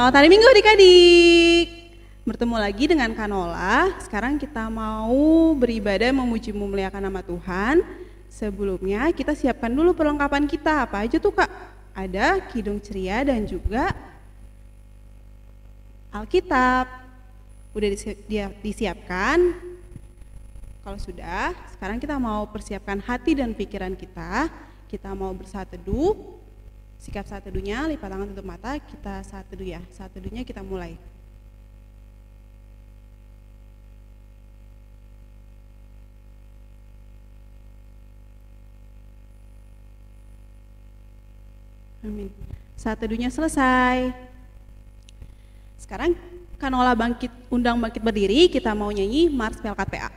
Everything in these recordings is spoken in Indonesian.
Selamat hari Minggu adik-adik. Bertemu lagi dengan Kanola. Sekarang kita mau beribadah memuji memuliakan nama Tuhan. Sebelumnya kita siapkan dulu perlengkapan kita. Apa aja tuh Kak? Ada kidung ceria dan juga Alkitab. Udah disiapkan? Kalau sudah, sekarang kita mau persiapkan hati dan pikiran kita. Kita mau bersaat teduh. Sikap saat teduhnya, lipat tangan tutup mata, kita saat teduh ya. Saat teduhnya kita mulai. Amin. Saat teduhnya selesai. Sekarang Kanola undang bangkit berdiri, kita mau nyanyi Mars Pelkat PA.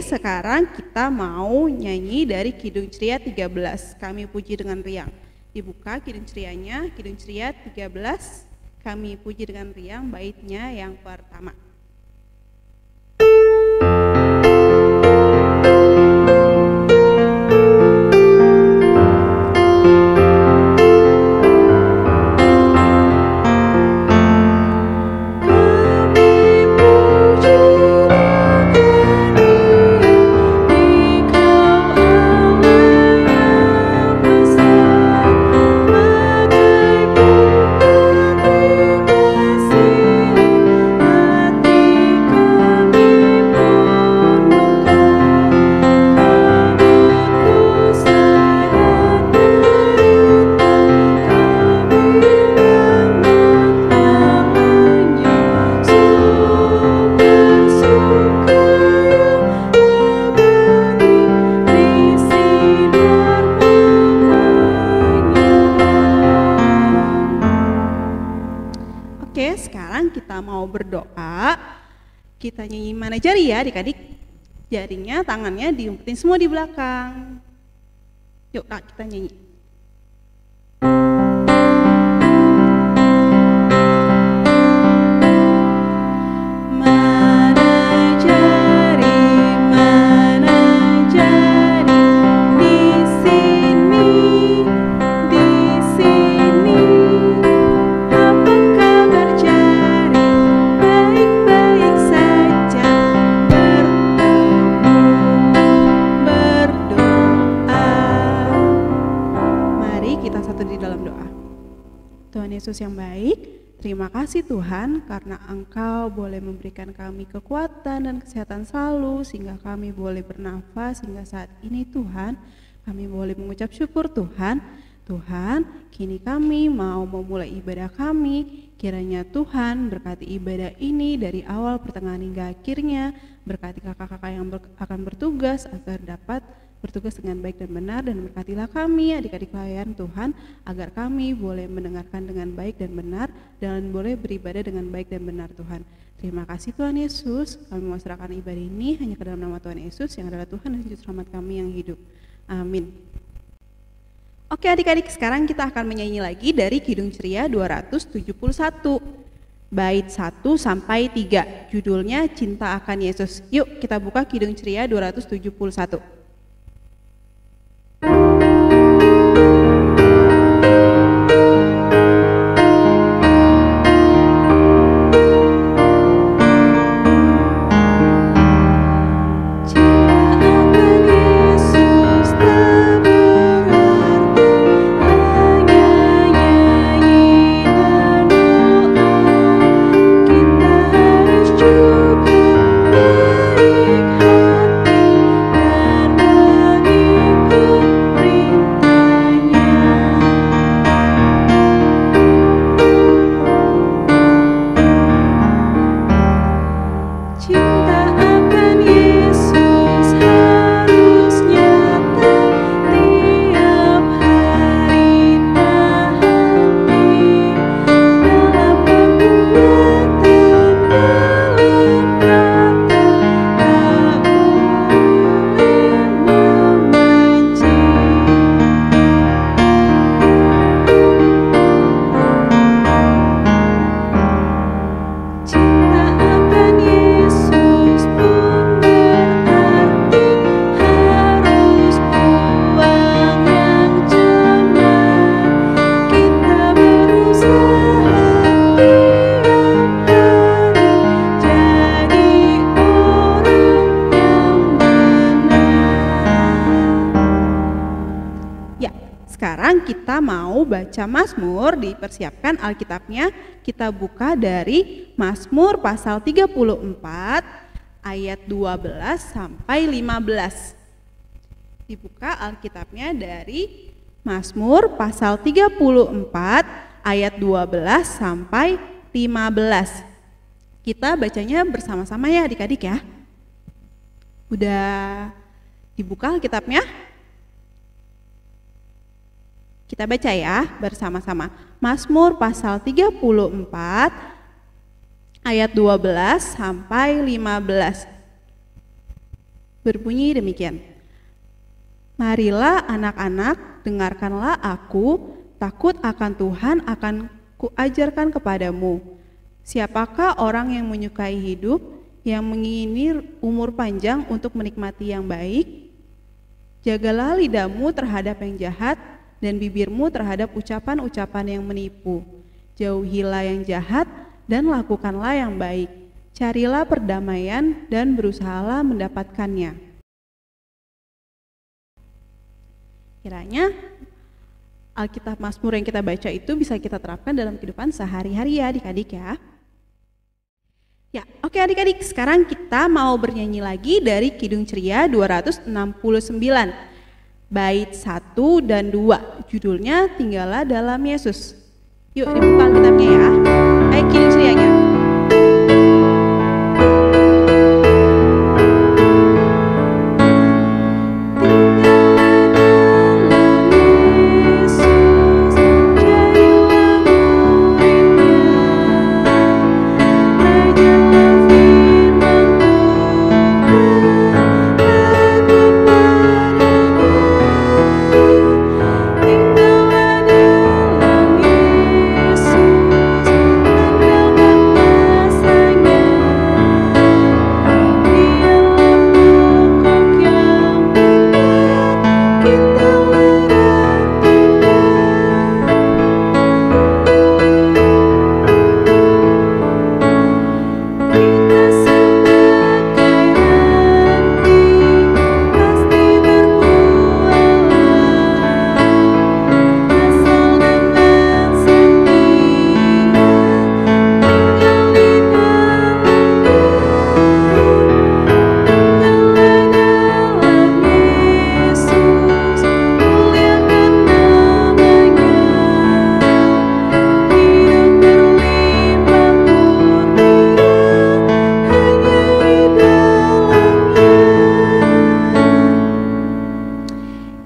Sekarang kita mau nyanyi dari Kidung Ceria 13, Kami Puji Dengan Riang. Dibuka Kidung Cerianya, Kidung Ceria 13, Kami Puji Dengan Riang, baitnya yang pertama. Kita nyanyi mana jari ya adik-adik. Jarinya, tangannya diumpetin semua di belakang. Yuk Kak, kita nyanyi. Yesus yang baik, Terima kasih Tuhan karena Engkau boleh memberikan kami kekuatan dan kesehatan selalu sehingga kami boleh bernafas hingga saat ini Tuhan. Kami boleh mengucap syukur Tuhan. Tuhan, kini kami mau memulai ibadah kami. Kiranya Tuhan berkati ibadah ini dari awal, pertengahan hingga akhirnya. Berkati kakak-kakak yang akan bertugas agar dapat bertugas dengan baik dan benar, dan berkatilah kami adik-adik pelayan Tuhan agar kami boleh mendengarkan dengan baik dan benar dan boleh beribadah dengan baik dan benar Tuhan. Terima kasih Tuhan Yesus, kami mau serahkan ibadah ini hanya ke dalam nama Tuhan Yesus yang adalah Tuhan dan Juru Selamat kami yang hidup. Amin. Oke adik-adik, sekarang kita akan menyanyi lagi dari Kidung Ceria 271 bait 1 sampai 3. Judulnya Cinta Akan Yesus. Yuk kita buka Kidung Ceria 271. Kita mau baca Mazmur, dipersiapkan Alkitabnya, kita buka dari Mazmur pasal 34 ayat 12 sampai 15. Dibuka Alkitabnya dari Mazmur pasal 34 ayat 12 sampai 15. Kita bacanya bersama-sama ya adik-adik ya. Udah dibuka Alkitabnya? Kita baca ya bersama-sama. Mazmur pasal 34 ayat 12 sampai 15. Berbunyi demikian. Marilah anak-anak, dengarkanlah aku, takut akan Tuhan akan kuajarkan kepadamu. Siapakah orang yang menyukai hidup, yang mengingini umur panjang untuk menikmati yang baik? Jagalah lidahmu terhadap yang jahat, dan bibirmu terhadap ucapan-ucapan yang menipu. Jauhilah yang jahat dan lakukanlah yang baik. Carilah perdamaian dan berusahalah mendapatkannya. Kiranya Alkitab Mazmur yang kita baca itu bisa kita terapkan dalam kehidupan sehari-hari ya adik-adik ya. Ya, oke adik-adik, sekarang kita mau bernyanyi lagi dari Kidung Ceria 269. Bait 1 dan 2, judulnya Tinggallah Dalam Yesus. Yuk dibuka Alkitabnya ya. Ayo Kidung Cerianya.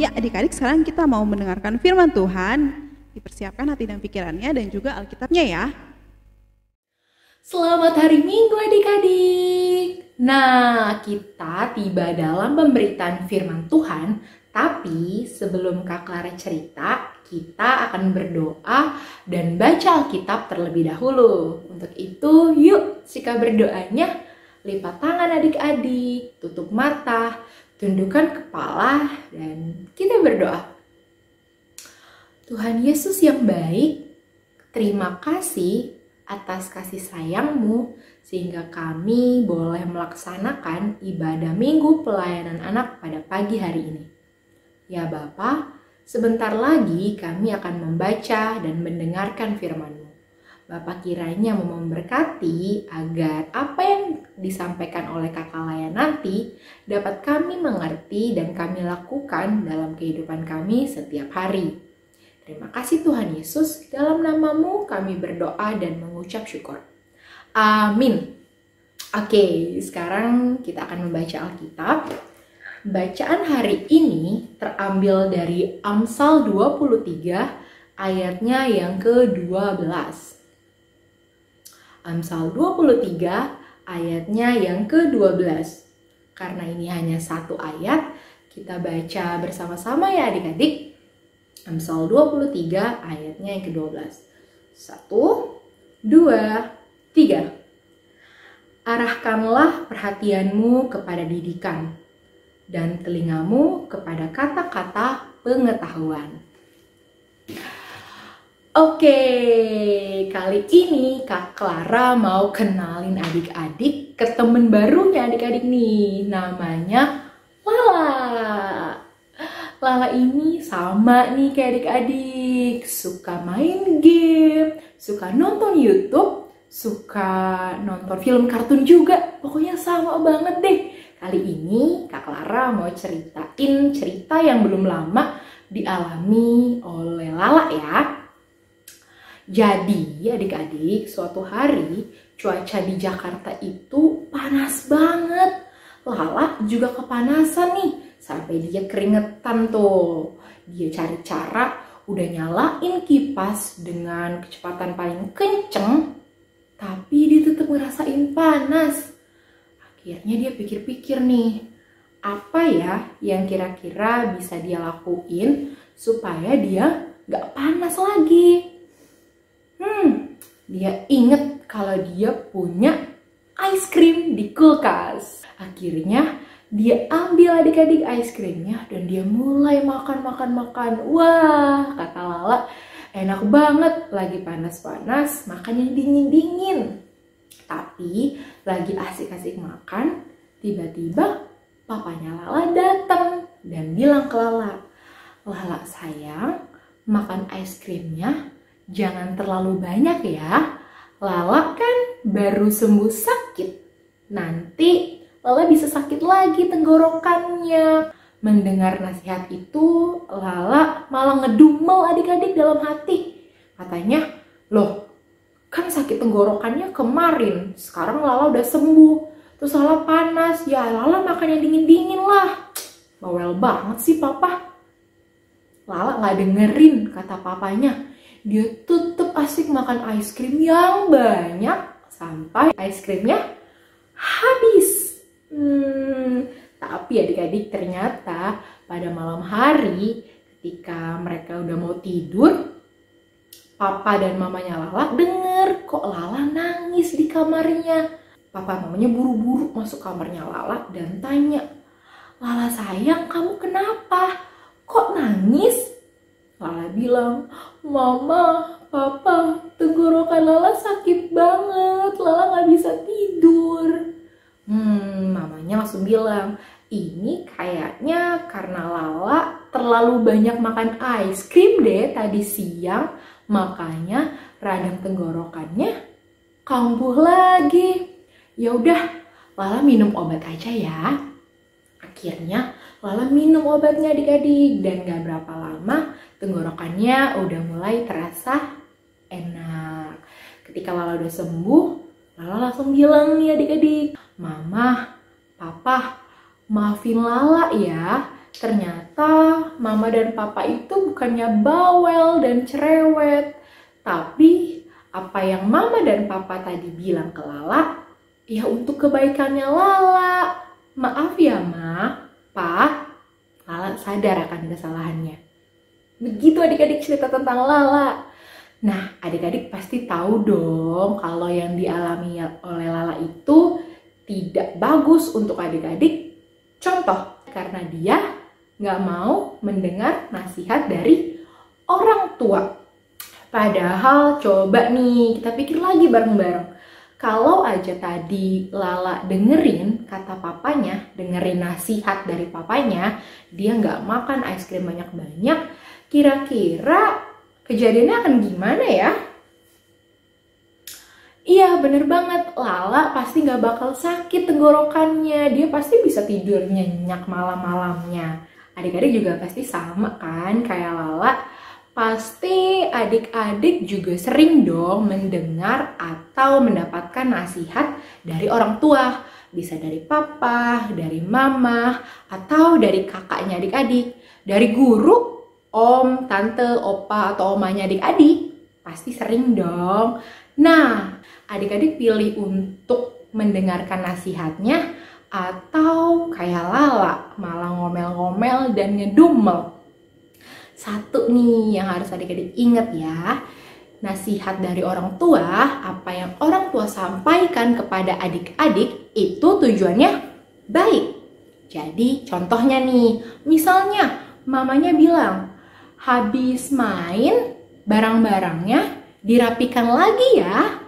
Ya adik-adik, sekarang kita mau mendengarkan firman Tuhan. Dipersiapkan hati dan pikirannya dan juga Alkitabnya ya. Selamat hari Minggu adik-adik. Nah, kita tiba dalam pemberitaan firman Tuhan. Tapi sebelum Kak Clara cerita, kita akan berdoa dan baca Alkitab terlebih dahulu. Untuk itu, yuk jika berdoanya, lipat tangan adik-adik, tutup mata, tundukkan kepala, dan kita berdoa. Tuhan Yesus yang baik, terima kasih atas kasih sayang-Mu sehingga kami boleh melaksanakan ibadah Minggu Pelayanan Anak pada pagi hari ini. Ya Bapa, sebentar lagi kami akan membaca dan mendengarkan firman-Mu. Bapa kiranya mau memberkati agar apa yang disampaikan oleh Kakak Laya nanti dapat kami mengerti dan kami lakukan dalam kehidupan kami setiap hari. Terima kasih Tuhan Yesus, dalam nama-Mu kami berdoa dan mengucap syukur. Amin. Oke, sekarang kita akan membaca Alkitab. Bacaan hari ini terambil dari Amsal 23 ayatnya yang ke-12. Amsal 23 ayatnya yang ke-12. Karena ini hanya satu ayat, kita baca bersama-sama ya adik-adik. Amsal 23 ayatnya yang ke-12. 1, 2, 3. Arahkanlah perhatianmu kepada didikan dan telingamu kepada kata-kata pengetahuan. Oke, kali ini Kak Clara mau kenalin adik-adik ke temen barunya adik-adik nih. Namanya Lala. Lala ini sama nih kayak adik-adik, suka main game, suka nonton YouTube, suka nonton film kartun juga. Pokoknya sama banget deh. Kali ini Kak Clara mau ceritain cerita yang belum lama dialami oleh Lala ya. Jadi adik-adik, suatu hari cuaca di Jakarta itu panas banget. Lala juga kepanasan nih. Sampai dia keringetan tuh. Dia cari cara, udah nyalain kipas dengan kecepatan paling kenceng, tapi dia tetap ngerasain panas. Akhirnya dia pikir-pikir nih, apa ya yang kira-kira bisa dia lakuin supaya dia gak panas lagi. Dia inget kalau dia punya ice cream di kulkas. Akhirnya dia ambil adik-adik ice creamnya dan dia mulai makan. Wah, kata Lala, enak banget. Lagi panas-panas, makannya dingin-dingin. Tapi lagi asik-asik makan, tiba-tiba papanya Lala datang dan bilang ke Lala, Lala sayang, makan ice creamnya jangan terlalu banyak ya. Lala kan baru sembuh sakit. Nanti Lala bisa sakit lagi tenggorokannya. Mendengar nasihat itu, Lala malah ngedumel adik-adik dalam hati. Katanya, loh kan sakit tenggorokannya kemarin. Sekarang Lala udah sembuh. Terus Lala panas. Ya Lala makan yang dingin-dingin lah. Bawel banget sih papa. Lala gak dengerin kata papanya. Dia tetep asik makan ice cream yang banyak. Sampai ice creamnya habis. Tapi adik-adik ternyata pada malam hari ketika mereka udah mau tidur, papa dan mamanya Lala denger kok Lala nangis di kamarnya. Papa mamanya buru-buru masuk kamarnya Lala dan tanya, Lala sayang kamu kenapa? Kok nangis? Lala bilang, Mama, Papa, tenggorokan Lala sakit banget. Lala gak bisa tidur. Mamanya langsung bilang, ini kayaknya karena Lala terlalu banyak makan ice cream deh tadi siang, makanya radang tenggorokannya kambuh lagi. Ya udah, Lala minum obat aja ya. Akhirnya Lala minum obatnya adik-adik dan gak berapa lama tenggorokannya udah mulai terasa enak. Ketika Lala udah sembuh, Lala langsung bilang nih adik-adik, Mama, Papa, maafin Lala ya. ternyata mama dan papa itu bukannya bawel dan cerewet, tapi apa yang mama dan papa tadi bilang ke Lala, ya untuk kebaikannya Lala. Maaf ya Ma, Pa, Lala sadar akan kesalahannya. Begitu adik-adik cerita tentang Lala. Nah, adik-adik pasti tahu dong kalau yang dialami oleh Lala itu tidak bagus untuk adik-adik. Contoh, karena dia nggak mau mendengar nasihat dari orang tua. Padahal coba nih, kita pikir lagi bareng-bareng. Kalau aja tadi Lala dengerin kata papanya, dengerin nasihat dari papanya, dia nggak makan es krim banyak-banyak, kira-kira kejadiannya akan gimana ya? Iya bener banget, Lala pasti nggak bakal sakit tenggorokannya, dia pasti bisa tidur nyenyak malam-malamnya. Adik-adik juga pasti sama kan kayak Lala. Pasti adik-adik juga sering dong mendengar atau mendapatkan nasihat dari orang tua. Bisa dari papa, dari mama, atau dari kakaknya adik-adik. Dari guru, om, tante, opa, atau omanya adik-adik. Pasti sering dong. Nah, adik-adik pilih untuk mendengarkan nasihatnya atau kayak Lala, malah ngomel-ngomel dan ngedumel. Satu nih yang harus adik-adik ingat ya, nasihat dari orang tua, apa yang orang tua sampaikan kepada adik-adik itu tujuannya baik. Jadi contohnya nih, misalnya mamanya bilang, habis main barang-barangnya dirapikan lagi ya.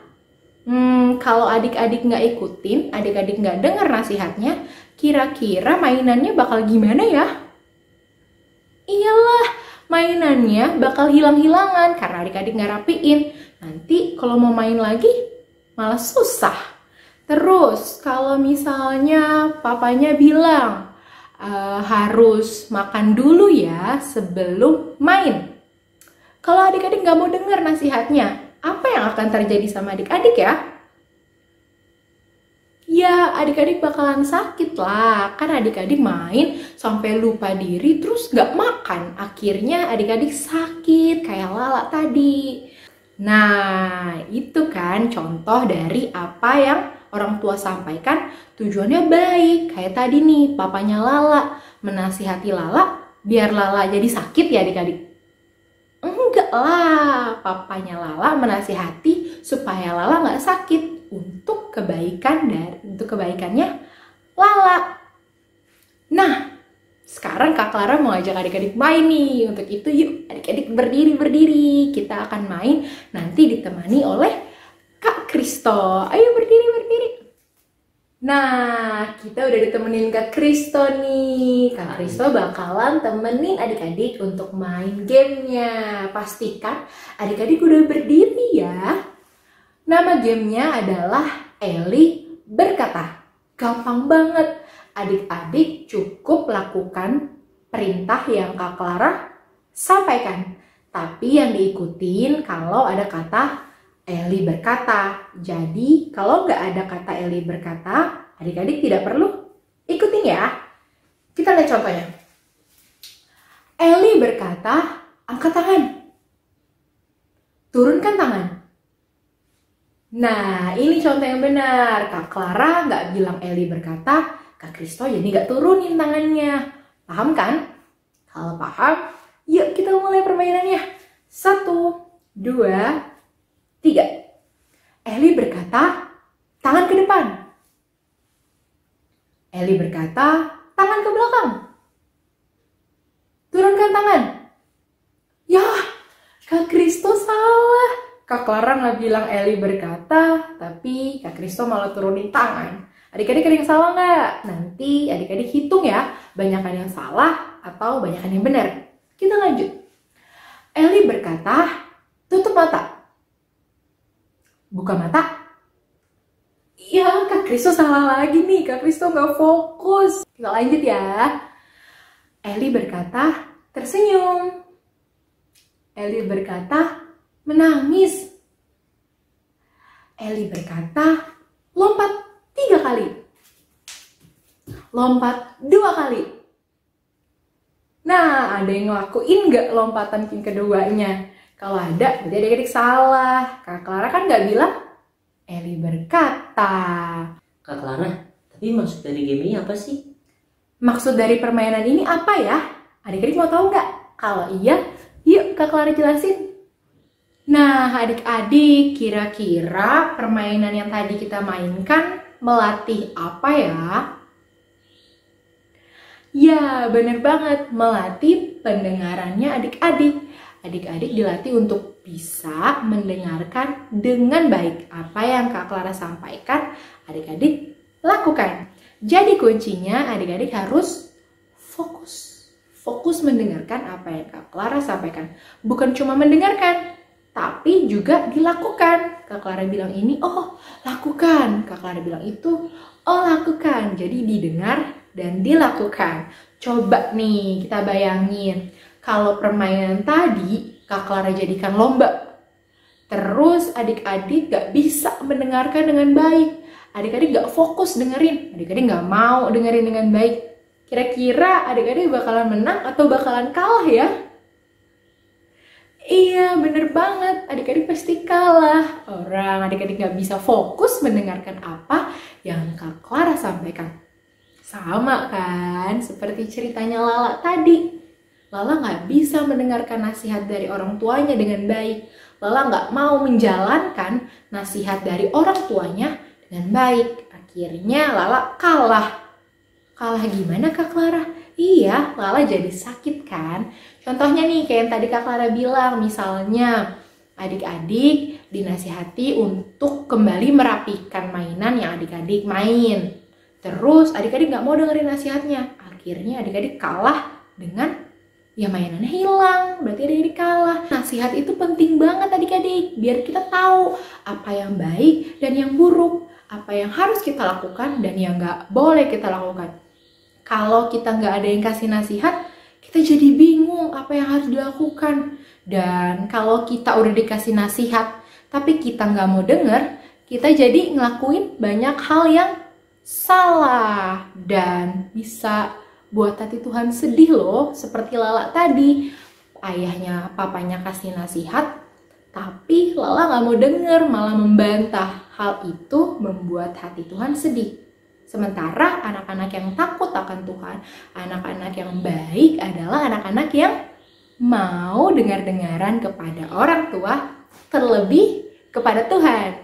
Kalau adik-adik nggak ikutin, adik-adik nggak dengar nasihatnya, kira-kira mainannya bakal gimana ya? Iyalah, mainannya bakal hilang-hilangan karena adik-adik nggak rapiin. Nanti kalau mau main lagi malah susah. Terus kalau misalnya papanya bilang harus makan dulu ya sebelum main. Kalau adik-adik nggak mau dengar nasihatnya, apa yang akan terjadi sama adik-adik ya? Ya, adik-adik bakalan sakit lah. Kan adik-adik main sampai lupa diri terus nggak makan. Akhirnya adik-adik sakit kayak Lala tadi. Nah, itu kan contoh dari apa yang orang tua sampaikan tujuannya baik. Kayak tadi nih, papanya Lala menasihati Lala biar Lala jadi sakit ya adik-adik. Enggak lah, papanya Lala menasihati supaya Lala nggak sakit untuk kebaikannya Lala. Nah, sekarang Kak Clara mau ajak adik-adik main nih. Untuk itu yuk adik-adik berdiri. Kita akan main nanti ditemani oleh Kak Kristo. Ayo berdiri. Nah, kita udah ditemenin Kak Kristo nih. Kak Kristo bakalan temenin adik-adik untuk main gamenya. Pastikan adik-adik udah berdiri ya. Nama gamenya adalah Eli Berkata. Gampang banget. Adik-adik cukup lakukan perintah yang Kak Clara sampaikan. Tapi yang diikutin kalau ada kata Eli berkata. Jadi kalau nggak ada kata Eli berkata, adik-adik tidak perlu ikutin ya. Kita lihat contohnya. Eli berkata, angkat tangan. Turunkan tangan. Nah, ini contoh yang benar. Kak Clara nggak bilang Eli berkata, Kak Kristo jadi nggak turunin tangannya. Paham kan? Kalau paham, yuk kita mulai permainannya. 1, 2, 3. Eli berkata, tangan ke depan. Eli berkata, tangan ke belakang. Turunkan tangan. Ya, Kak Kristo salah. Kak Clara nggak bilang Eli berkata, tapi Kak Kristo malah turunin tangan. Adik-adik ada yang salah nggak? Nanti adik-adik hitung ya, banyakan yang salah atau banyakan yang benar. Kita lanjut. Eli berkata, tutup mata. Buka mata. Ya, Kak Kristo salah lagi nih. Kak Kristo nggak fokus. Kita lanjut ya. Eli berkata, tersenyum. Eli berkata, menangis. Eli berkata, lompat 3 kali. Lompat 2 kali. Nah, ada yang ngelakuin nggak lompatan yang keduanya? Kalau ada, berarti adik-adik salah. Kak Clara kan nggak bilang, Eli berkata. Kak Clara, tapi maksud dari game ini apa sih? Maksud dari permainan ini apa ya? Adik-adik mau tahu nggak? Kalau iya, yuk Kak Clara jelasin. Nah, adik-adik, kira-kira permainan yang tadi kita mainkan melatih apa ya? Ya, bener banget, melatih pendengarannya adik-adik. Adik-adik dilatih untuk bisa mendengarkan dengan baik. Apa yang Kak Clara sampaikan, adik-adik lakukan. Jadi kuncinya adik-adik harus fokus. Fokus mendengarkan apa yang Kak Clara sampaikan. Bukan cuma mendengarkan, tapi juga dilakukan. Kak Clara bilang ini, oh lakukan. Kak Clara bilang itu, oh lakukan. Jadi didengar dan dilakukan. Coba nih kita bayangin, kalau permainan tadi Kak Clara jadikan lomba, terus adik-adik gak bisa mendengarkan dengan baik, adik-adik gak fokus dengerin, adik-adik gak mau dengerin dengan baik, kira-kira adik-adik bakalan menang atau bakalan kalah ya? Iya, bener banget, adik-adik pasti kalah. Orang adik-adik gak bisa fokus mendengarkan apa yang Kak Clara sampaikan. Sama kan, seperti ceritanya Lala tadi. Lala nggak bisa mendengarkan nasihat dari orang tuanya dengan baik. Lala nggak mau menjalankan nasihat dari orang tuanya dengan baik. Akhirnya Lala kalah. Kalah gimana Kak Clara? Iya, Lala jadi sakit kan. Contohnya nih, kayak yang tadi Kak Clara bilang, misalnya adik-adik dinasihati untuk kembali merapikan mainan yang adik-adik main. Terus adik-adik nggak mau dengerin nasihatnya. Akhirnya adik-adik kalah dengan ya mainannya hilang. Berarti adik-adik kalah. Nasihat itu penting banget adik-adik. Biar kita tahu apa yang baik dan yang buruk. Apa yang harus kita lakukan dan yang nggak boleh kita lakukan. Kalau kita nggak ada yang kasih nasihat, kita jadi bingung apa yang harus dilakukan. Dan kalau kita udah dikasih nasihat, tapi kita nggak mau denger, kita jadi ngelakuin banyak hal yang salah dan bisa buat hati Tuhan sedih loh, seperti Lala tadi. Ayahnya, papanya kasih nasihat, tapi Lala gak mau denger, malah membantah. Hal itu membuat hati Tuhan sedih. Sementara anak-anak yang takut akan Tuhan, anak-anak yang baik adalah anak-anak yang mau dengar-dengaran kepada orang tua, terlebih kepada Tuhan.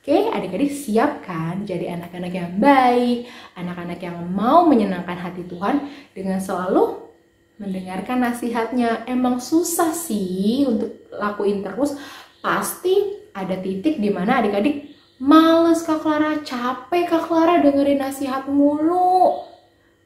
Oke, adik-adik siap kan jadi anak-anak yang baik, anak-anak yang mau menyenangkan hati Tuhan dengan selalu mendengarkan nasihatnya. Emang susah sih untuk lakuin terus, pasti ada titik di mana adik-adik males Kak Clara, capek Kak Clara dengerin nasihat mulu.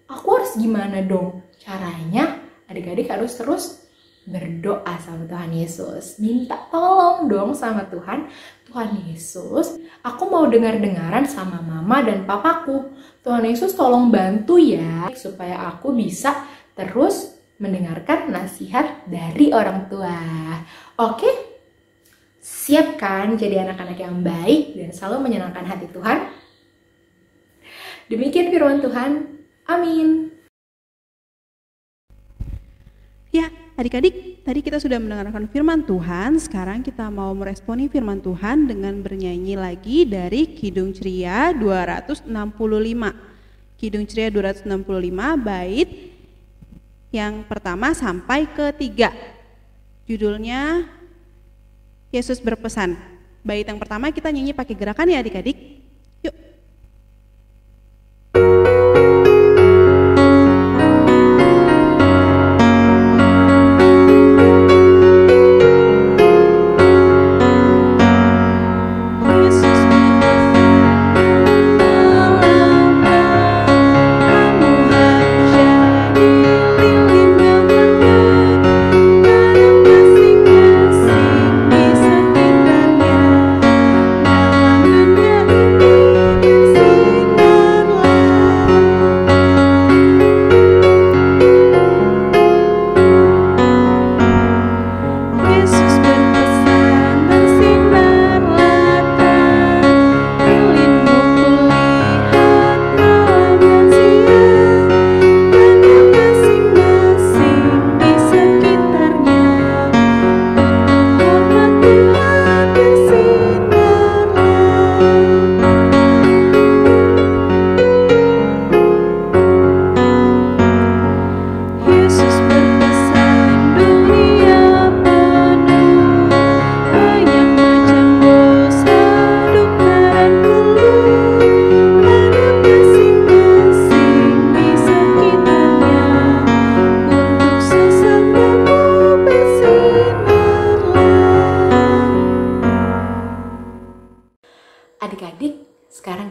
Aku harus gimana dong? Caranya adik-adik harus terus berdoa sama Tuhan Yesus. Minta tolong dong sama Tuhan. Tuhan Yesus, aku mau dengar-dengaran sama mama dan papaku. Tuhan Yesus tolong bantu ya, supaya aku bisa terus mendengarkan nasihat dari orang tua. Oke? Siap kan jadi anak-anak yang baik dan selalu menyenangkan hati Tuhan? Demikian firman Tuhan. Amin. Ya, adik-adik, tadi kita sudah mendengarkan firman Tuhan. Sekarang kita mau meresponi firman Tuhan dengan bernyanyi lagi dari Kidung Ceria 265. Kidung Ceria 265 bait yang pertama sampai ketiga. Judulnya Yesus berpesan. Bait yang pertama kita nyanyi pakai gerakan ya adik-adik. Yuk. Dalam dunia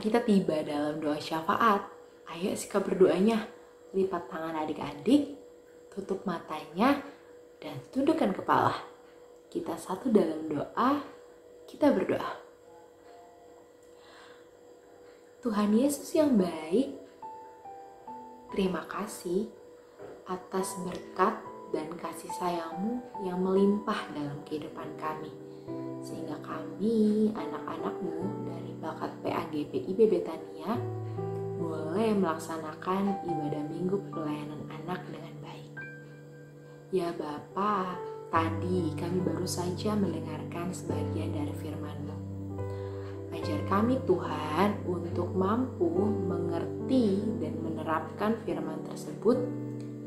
kita tiba dalam doa syafaat. Ayo sikap berdoanya. Lipat tangan adik-adik, tutup matanya, dan tundukkan kepala. Kita satu dalam doa, kita berdoa. Tuhan Yesus yang baik, terima kasih atas berkat dan kasih sayang-Mu yang melimpah dalam kehidupan kami. Sehingga kami, anak-anak-Mu dari Bakat PAGP IB Betania, boleh melaksanakan ibadah minggu pelayanan anak dengan baik. Ya Bapa, tadi kami baru saja mendengarkan sebagian dari firman-Mu. Ajar kami Tuhan untuk mampu mengerti dan menerapkan firman tersebut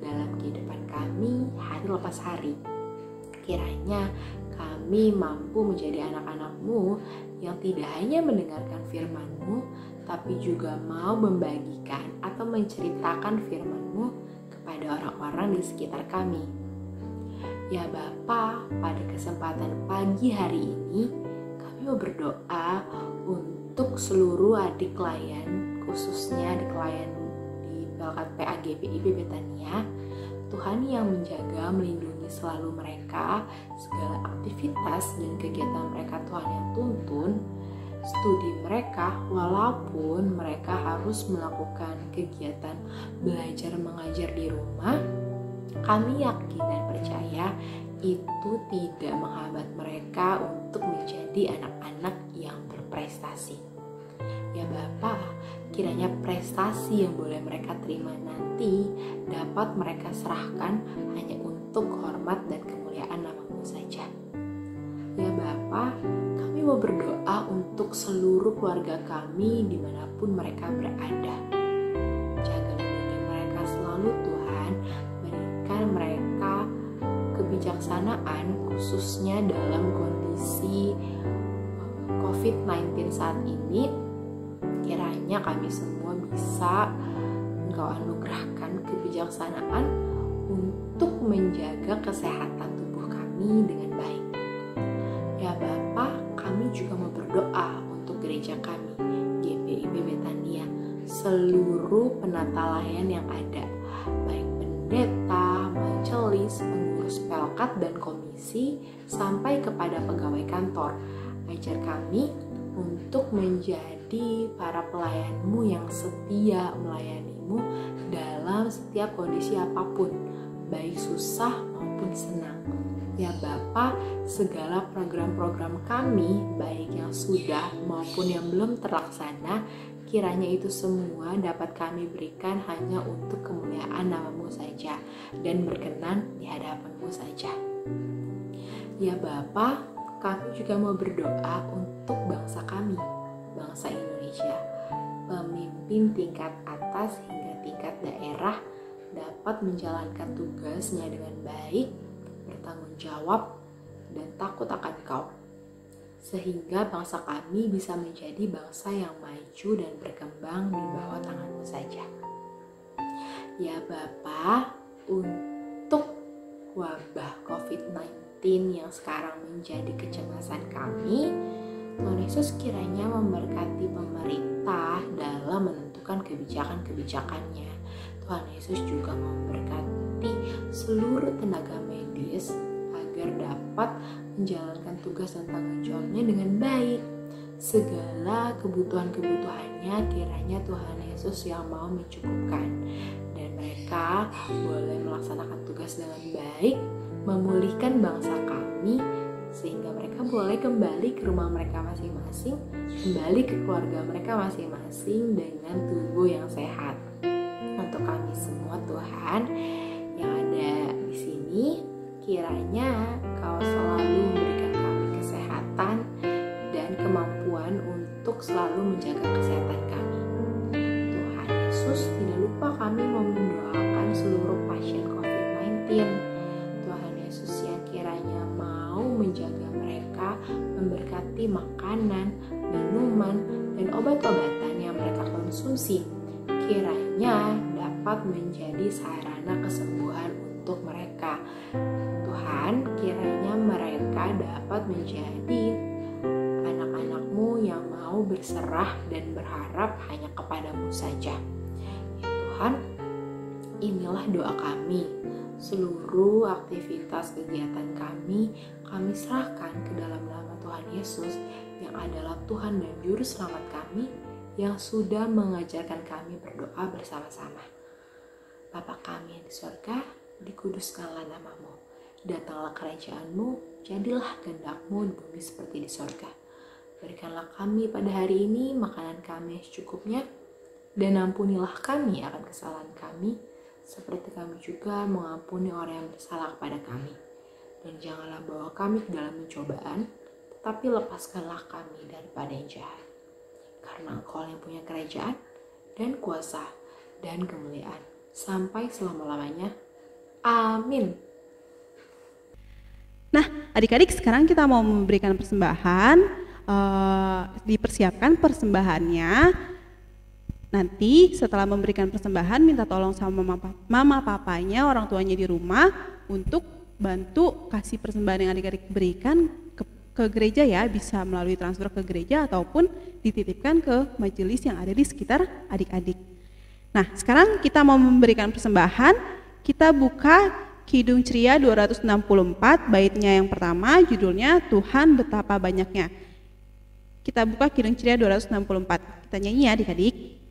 dalam kehidupan kami hari lepas hari. Kiranya kami mampu menjadi anak-anak-Mu yang tidak hanya mendengarkan firman-Mu, tapi juga mau membagikan atau menceritakan firman-Mu kepada orang-orang di sekitar kami. Ya Bapa, pada kesempatan pagi hari ini, kami mau berdoa untuk seluruh adik klien, khususnya adik klien di Bakat PAGP IB Betania. Tuhan yang menjaga, melindungi selalu mereka, segala aktivitas dan kegiatan mereka Tuhan yang tuntun, studi mereka walaupun mereka harus melakukan kegiatan belajar mengajar di rumah. Kami yakin dan percaya itu tidak menghambat mereka untuk menjadi anak-anak yang berprestasi. Ya Bapa, kiranya prestasi yang boleh mereka terima nanti dapat mereka serahkan hanya untuk hormat dan kemuliaan nama-Mu saja. Ya Bapa, kami mau berdoa untuk seluruh keluarga kami dimanapun mereka berada. Jaga lindungi mereka selalu Tuhan, berikan mereka kebijaksanaan khususnya dalam kondisi COVID-19 saat ini. Kiranya kami semua bisa Engkau anugerahkan kebijaksanaan untuk menjaga kesehatan tubuh kami dengan baik. Ya Bapa, kami juga mau berdoa untuk gereja kami, GPIB Betania, seluruh penata layan yang ada, baik pendeta, majelis, pengurus pelkat dan komisi, sampai kepada pegawai kantor. Ajar kami untuk menjadi para pelayan-Mu yang setia melayani-Mu dalam setiap kondisi apapun, baik susah maupun senang. Ya Bapa, segala program-program kami, baik yang sudah maupun yang belum terlaksana, kiranya itu semua dapat kami berikan hanya untuk kemuliaan nama-Mu saja dan berkenan di hadapan-Mu saja. Ya Bapa, kami juga mau berdoa untuk bangsa kami, bangsa Indonesia. Pemimpin tingkat atas hingga tingkat daerah dapat menjalankan tugasnya dengan baik, bertanggung jawab, dan takut akan Kau. Sehingga bangsa kami bisa menjadi bangsa yang maju dan berkembang di bawah tangan-Mu saja. Ya Bapa, untuk wabah COVID-19 yang sekarang menjadi kecemasan kami, Tuhan Yesus kiranya memberkati pemerintah dalam menentukan kebijakan-kebijakannya. Tuhan Yesus juga memberkati seluruh tenaga medis agar dapat menjalankan tugas dan tanggung jawabnya dengan baik. Segala kebutuhan-kebutuhannya kiranya Tuhan Yesus yang mau mencukupkan, dan mereka boleh melaksanakan tugas dengan baik, memulihkan bangsa kami, sehingga mereka boleh kembali ke rumah mereka masing-masing, kembali ke keluarga mereka masing-masing dengan tubuh yang sehat. Untuk kami semua Tuhan yang ada di sini, kiranya Kau selalu memberikan kami kesehatan dan kemampuan untuk selalu menjaga kesehatan kami. Tuhan Yesus, tidak lupa kami mau mendoakan seluruh pasien COVID-19. Tuhan Yesus yang kiranya mau menjaga mereka, memberkati makanan, minuman, dan obat-obatan yang mereka konsumsi, kiranya dapat menjadi sarana kesembuhan untuk mereka. Tuhan, kiranya mereka dapat menjadi anak-anak anak-anakmu yang mau berserah dan berharap hanya kepadamu saja. Ya Tuhan, inilah doa kami. Seluruh aktivitas kegiatan kami serahkan ke dalam nama Tuhan Yesus yang adalah Tuhan dan Juru Selamat kami yang sudah mengajarkan kami berdoa bersama-sama. Bapa kami yang di surga, dikuduskanlah namamu. Datanglah kerajaan-mu, jadilah kehendak-mu di bumi seperti di surga. Berikanlah kami pada hari ini makanan kami yang secukupnya, dan ampunilah kami akan kesalahan kami, seperti kami juga mengampuni orang yang bersalah kepada kami. Dan janganlah bawa kami ke dalam pencobaan, tetapi lepaskanlah kami daripada yang jahat. Karena Engkau yang punya kerajaan, dan kuasa, dan kemuliaan, sampai selama-lamanya. Amin. Nah, adik-adik, sekarang kita mau memberikan persembahan. Dipersiapkan persembahannya. Nanti setelah memberikan persembahan, minta tolong sama mama papanya, orang tuanya di rumah untuk bantu kasih persembahan yang adik-adik berikan ke gereja ya, bisa melalui transfer ke gereja ataupun dititipkan ke majelis yang ada di sekitar adik-adik. Nah, sekarang kita mau memberikan persembahan. Kita buka Kidung Ceria 264, baitnya yang pertama, judulnya Tuhan Betapa Banyaknya. Kita buka Kidung Ceria 264. Kita nyanyi ya adik-adik.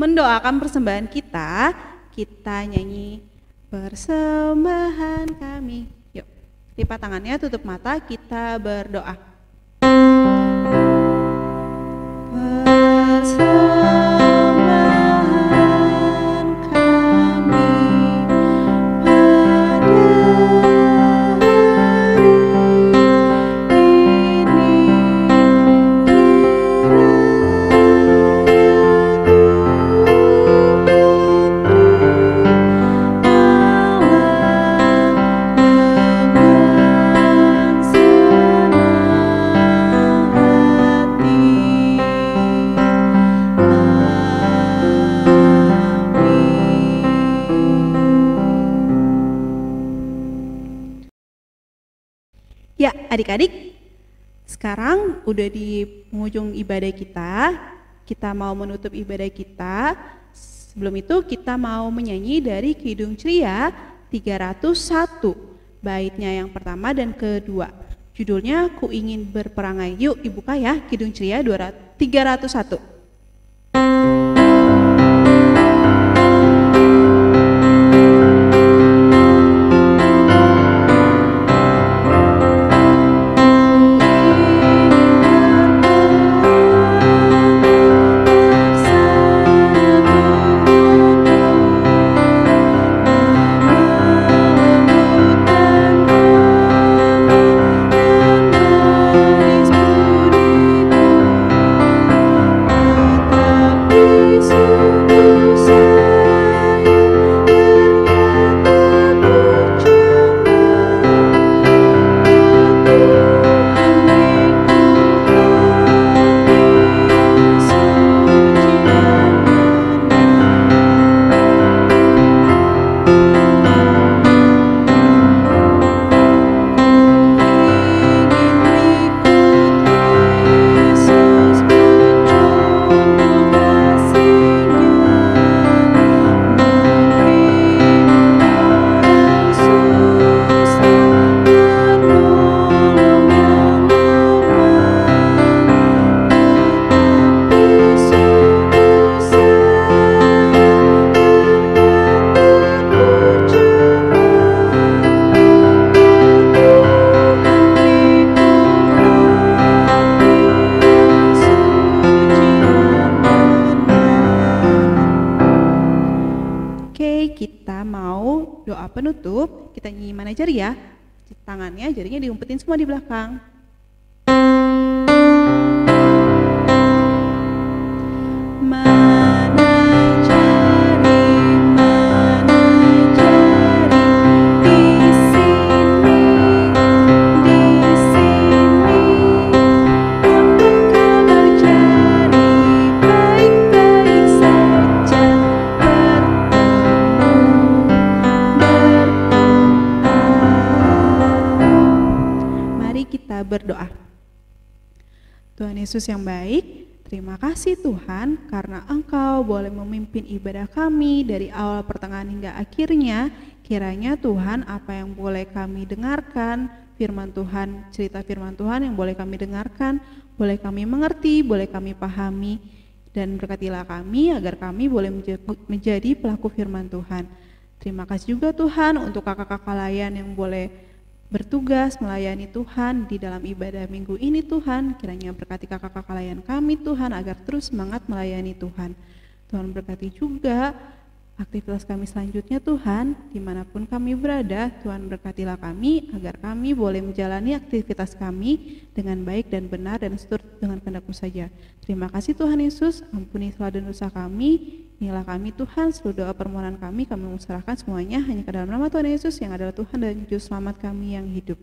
Mendoakan persembahan kita nyanyi persembahan kami. Yuk, lipat tangannya, tutup mata, kita berdoa. Ya, adik-adik, sekarang udah di penghujung ibadah kita mau menutup ibadah kita. Sebelum itu kita mau menyanyi dari Kidung Ceria 301, baitnya yang pertama dan kedua. Judulnya Ku Ingin Berperangai. Yuk dibuka ya, Kidung Ceria 301. jari ya. Tangannya, jarinya diumpetin semua di belakang. Berdoa. Tuhan Yesus yang baik, terima kasih Tuhan karena Engkau boleh memimpin ibadah kami dari awal pertengahan hingga akhirnya. Kiranya Tuhan apa yang boleh kami dengarkan, firman Tuhan, cerita firman Tuhan yang boleh kami dengarkan, boleh kami mengerti, boleh kami pahami, dan berkatilah kami agar kami boleh menjadi pelaku firman Tuhan. Terima kasih juga Tuhan untuk kakak-kakak layan yang boleh bertugas melayani Tuhan di dalam ibadah minggu ini Tuhan. Kiranya berkati kakak-kakak layan kami Tuhan agar terus semangat melayani Tuhan. Tuhan berkati juga aktivitas kami selanjutnya Tuhan, dimanapun kami berada. Tuhan berkatilah kami agar kami boleh menjalani aktivitas kami dengan baik dan benar dan seturut dengan kehendak-Mu saja. Terima kasih Tuhan Yesus, ampuni salah dan dosa kami. Inilah kami Tuhan, seluruh doa permohonan kami serahkan semuanya hanya ke dalam nama Tuhan Yesus yang adalah Tuhan dan Juru Selamat kami yang hidup.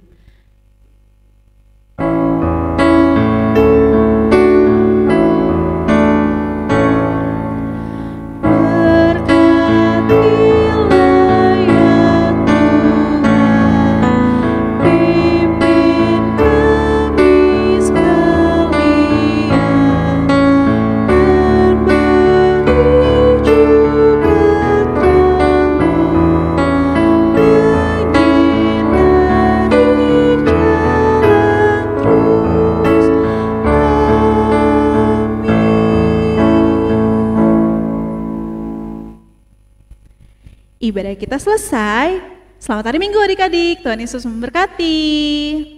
Ibadah kita selesai. Selamat hari Minggu adik-adik. Tuhan Yesus memberkati.